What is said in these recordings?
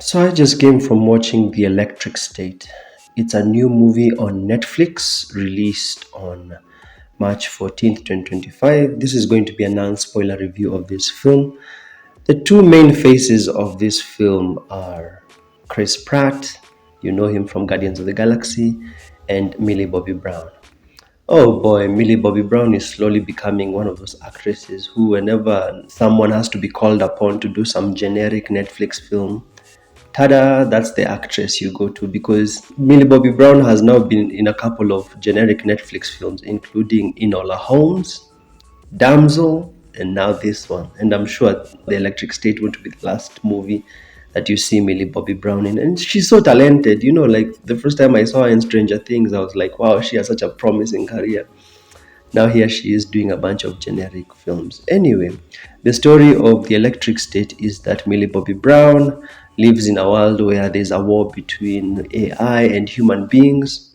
So I just came from watching The Electric State. It's a new movie on Netflix released on March 14th, 2025. This is going to be a non-spoiler review of this film. The two main faces of this film are Chris Pratt, you know him from Guardians of the Galaxy, and Millie Bobby Brown. Oh boy, Millie Bobby Brown is slowly becoming one of those actresses who, whenever someone has to be called upon to do some generic Netflix film, tada, that's the actress you go to, because Millie Bobby Brown has now been in a couple of generic Netflix films, including Enola Holmes, Damsel, and now this one. And I'm sure The Electric State won't be the last movie that you see Millie Bobby Brown in. And she's so talented. Like the first time I saw her in Stranger Things, I was like, wow, she has such a promising career. Now here she is doing a bunch of generic films. Anyway, the story of The Electric State is that Millie Bobby Brown lives in a world where there's a war between AI and human beings.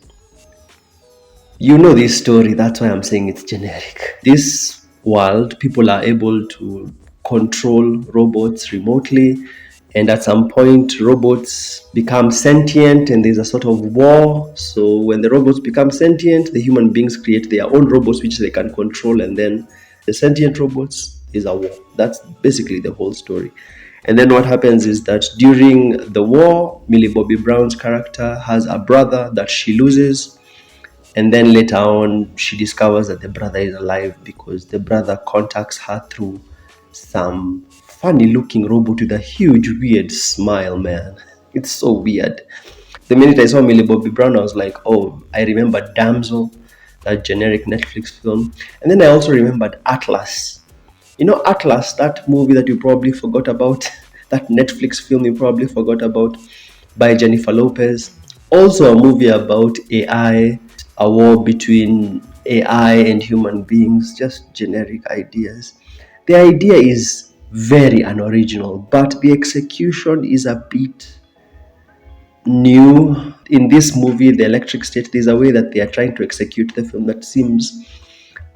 You know this story, that's why I'm saying it's generic. This world, people are able to control robots remotely, and at some point, robots become sentient and there's a sort of war. So, when the robots become sentient, the human beings create their own robots which they can control, and then the sentient robots is a war. That's basically the whole story. And then what happens is that during the war, Millie Bobby Brown's character has a brother that she loses. And then later on, she discovers that the brother is alive because the brother contacts her through some funny looking robot with a huge, weird smile, man. It's so weird. The minute I saw Millie Bobby Brown, I was like, oh, I remember Damsel, that generic Netflix film. And then I also remembered Atlas. Atlas, that movie that you probably forgot about, that Netflix film you probably forgot about, by Jennifer Lopez. Also a movie about AI, a war between AI and human beings, just generic ideas. The idea is very unoriginal, but the execution is a bit new. In this movie, The Electric State, there's a way that they are trying to execute the film that seems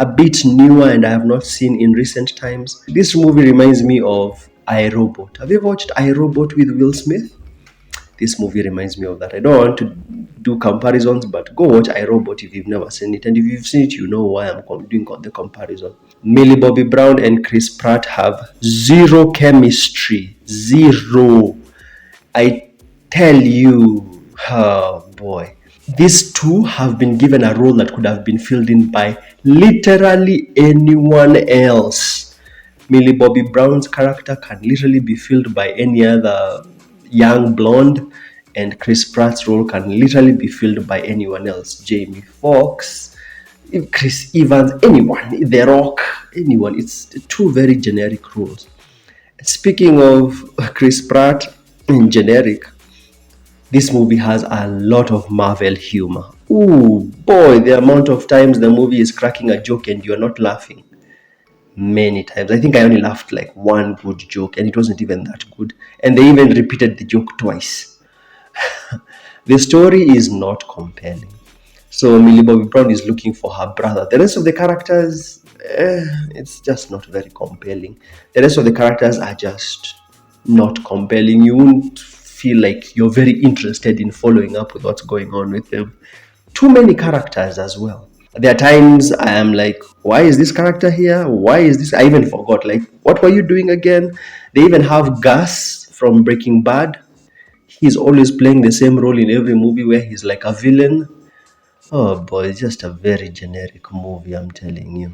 a bit newer and I have not seen in recent times. This movie reminds me of iRobot. Have you ever watched iRobot with Will Smith? This movie reminds me of that. I don't want to do comparisons, but go watch iRobot if you've never seen it. And if you've seen it, you know why I'm doing the comparison. Millie Bobby Brown and Chris Pratt have zero chemistry. Zero. I tell you, oh boy. These two have been given a role that could have been filled in by literally anyone else. Millie Bobby Brown's character can literally be filled by any other young blonde, and Chris Pratt's role can literally be filled by anyone else. Jamie Foxx, Chris Evans, anyone, The Rock, anyone. It's two very generic roles. Speaking of Chris Pratt in generic, this movie has a lot of Marvel humor. Ooh, boy, the amount of times the movie is cracking a joke and you're not laughing. Many times. I think I only laughed like one good joke and it wasn't even that good. And they even repeated the joke twice. The story is not compelling. So Millie Bobby Brown is looking for her brother. The rest of the characters, it's just not very compelling. The rest of the characters are just not compelling. You won't feel like you're very interested in following up with what's going on with them. Too many characters as well. There are times I am like, why is this character here? Why is this? I even forgot, like, what were you doing again? They even have Gus from Breaking Bad. He's always playing the same role in every movie where he's like a villain. Oh boy, it's just a very generic movie, I'm telling you.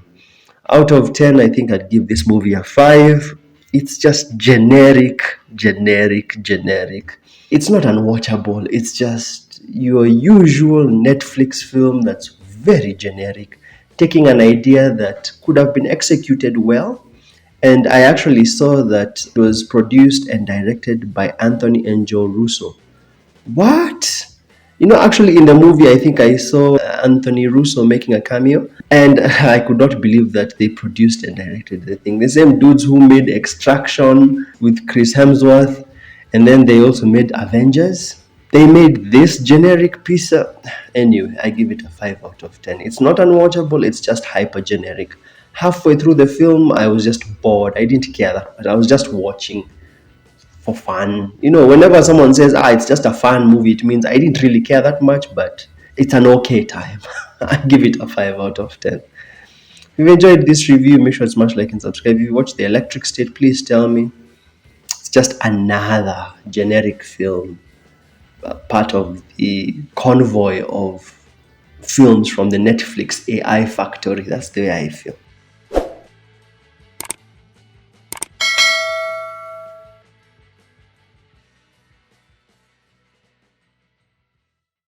Out of 10, I think I'd give this movie a 5. It's just generic, generic, generic. It's not unwatchable. It's just your usual Netflix film that's very generic, taking an idea that could have been executed well. And I actually saw that it was produced and directed by Anthony and Joe Russo. What? Actually, in the movie, I think I saw Anthony Russo making a cameo, and I could not believe that they produced and directed the thing. The same dudes who made Extraction with Chris Hemsworth, and then they also made Avengers. They made this generic piece. Anyway, I give it a 5 out of 10. It's not unwatchable, it's just hyper generic. Halfway through the film, I was just bored. I didn't care that much. I was just watching for fun. Whenever someone says, it's just a fun movie, it means I didn't really care that much, but it's an okay time. I give it a 5 out of 10. If you've enjoyed this review, make sure to smash like and subscribe. If you watch The Electric State, please tell me. It's just another generic film, part of the convoy of films from the Netflix AI factory. That's the way I feel.